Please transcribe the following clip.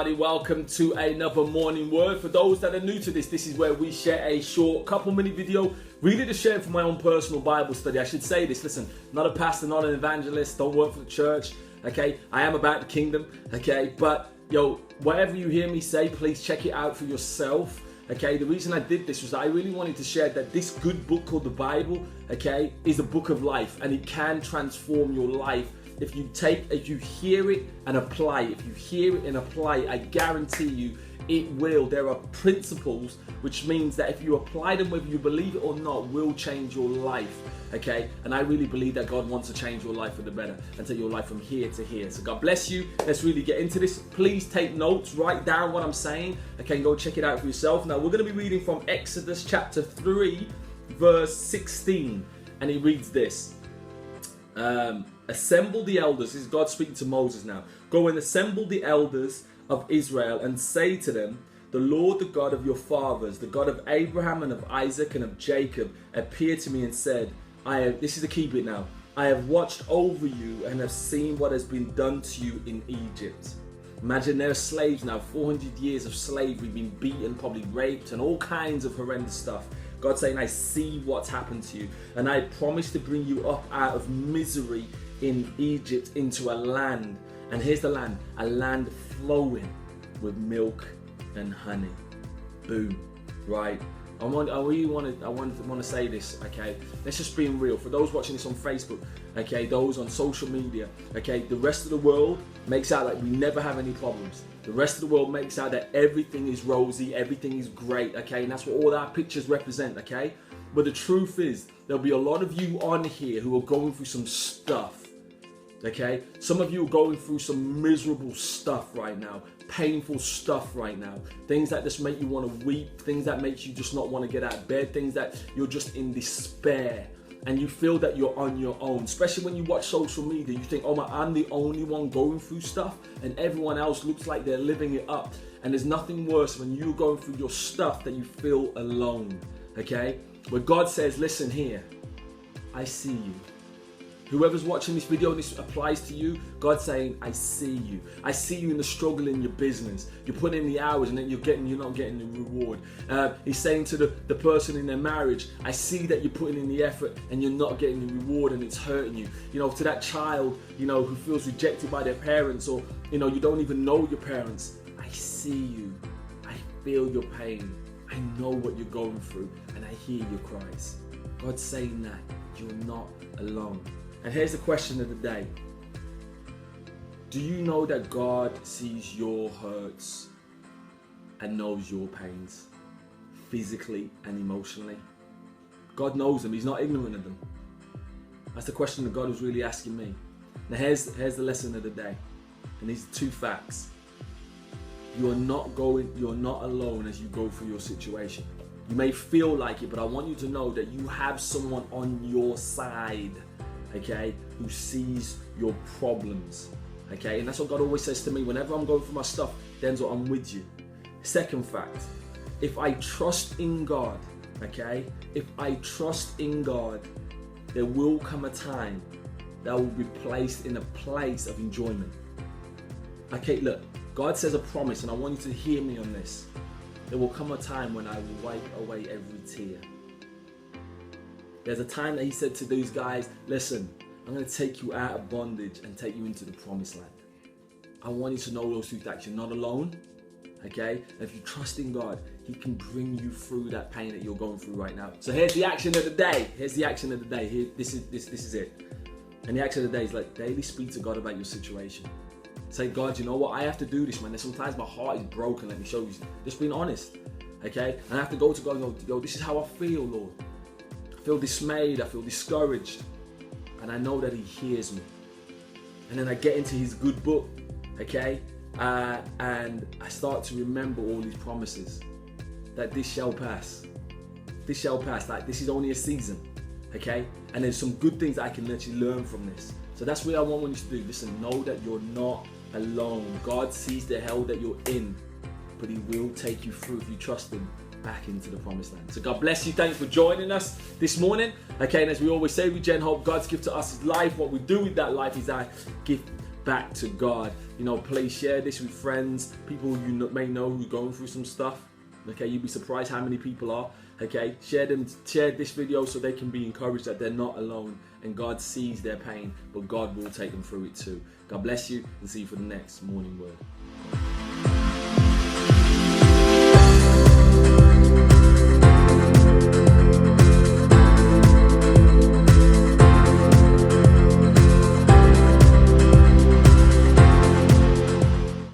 everybody, welcome to another morning word. For those that are new to this is where we share a short couple minute video, really to share for my own personal Bible study. I should say this, listen, not a pastor, not an evangelist, don't work for the church, okay? I am about the kingdom, okay? But whatever you hear me say, please check it out for yourself. Okay, the reason I did this was that I really wanted to share that this good book called the Bible, okay, is a book of life, and it can transform your life if you hear it and apply it. If you hear it and apply it, I guarantee you it will. There are principles which means that if you apply them, whether you believe it or not, will change your life. Okay, and I really believe that God wants to change your life for the better and take your life from here to here. So God bless you. Let's really get into this. Please take notes, write down what I'm saying. Okay, go check it out for yourself. Now we're going to be reading from Exodus chapter 3 verse 16, and it reads this. Assemble the elders. This is God speaking to Moses now. Go and assemble the elders of Israel and say to them, the Lord, the God of your fathers, the God of Abraham and of Isaac and of Jacob, appeared to me and said, this is the key bit now, I have watched over you and have seen what has been done to you in Egypt. Imagine they're slaves now, 400 years of slavery, being beaten, probably raped, and all kinds of horrendous stuff. God saying, I see what's happened to you, and I promise to bring you up out of misery in Egypt into a land, and here's the land, a land flowing with milk and honey. Boom, right? I want to say this, okay? Let's just be real. For those watching this on Facebook, okay, those on social media, okay, the rest of the world makes out like we never have any problems. The rest of the world makes out that everything is rosy, everything is great, okay? And that's what all our pictures represent, okay? But the truth is, there'll be a lot of you on here who are going through some stuff, okay? Some of you are going through some miserable stuff right now, painful stuff right now, things that just make you want to weep, things that make you just not want to get out of bed, things that you're just in despair and you feel that you're on your own. Especially when you watch social media, you think, oh my, I'm the only one going through stuff and everyone else looks like they're living it up. And there's nothing worse when you're going through your stuff that you feel alone, okay? Where God says, listen here, I see you. Whoever's watching this video and this applies to you, God's saying, I see you. I see you in the struggle in your business. You're putting in the hours and then you're not getting the reward. He's saying to the person in their marriage, I see that you're putting in the effort and you're not getting the reward and it's hurting you. To that child, who feels rejected by their parents, or, you don't even know your parents. I see you. I feel your pain. I know what you're going through and I hear your cries. God's saying that you're not alone. And here's the question of the day. Do you know that God sees your hurts and knows your pains, physically and emotionally? God knows them. He's not ignorant of them. That's the question that God was really asking me. Now here's the lesson of the day. And these are two facts. You're not alone as you go through your situation. You may feel like it, but I want you to know that you have someone on your side, okay, who sees your problems, okay? And that's what God always says to me whenever I'm going through my stuff. Denzel, I'm with you. Second fact, if I trust in God, okay, if I trust in God, there will come a time that I will be placed in a place of enjoyment. Okay, look, God says a promise, and I want you to hear me on this. There will come a time when I will wipe away every tear. There's a time that he said to these guys, listen, I'm going to take you out of bondage and take you into the promised land. I want you to know those two facts. You're not alone, okay? And if you trust in God, he can bring you through that pain that you're going through right now. So here's the action of the day. This is it. And the action of the day is like daily speak to God about your situation. Say, God, you know what? I have to do this, man. Sometimes my heart is broken. Let me show you. Just being honest, okay? And I have to go to God and go, yo, this is how I feel, Lord. I feel dismayed. I feel discouraged. And I know that he hears me. And then I get into his good book, okay? And I start to remember all these promises. That this shall pass. This shall pass. Like, this is only a season, okay? And there's some good things that I can actually learn from this. So that's what I want you to do. Listen, know that you're not alone. God sees the hell that you're in, but he will take you through if you trust him back into the promised land. So God bless you. Thanks for joining us this morning. Okay, and as we always say, we Gen Hope, God's gift to us is life. What we do with that life is our gift back to God. You know, please share this with friends, people you may know who's going through some stuff. Okay, you'd be surprised how many people are. Okay, share this video so they can be encouraged that they're not alone and God sees their pain, but God will take them through it too. God bless you and see you for the next morning word.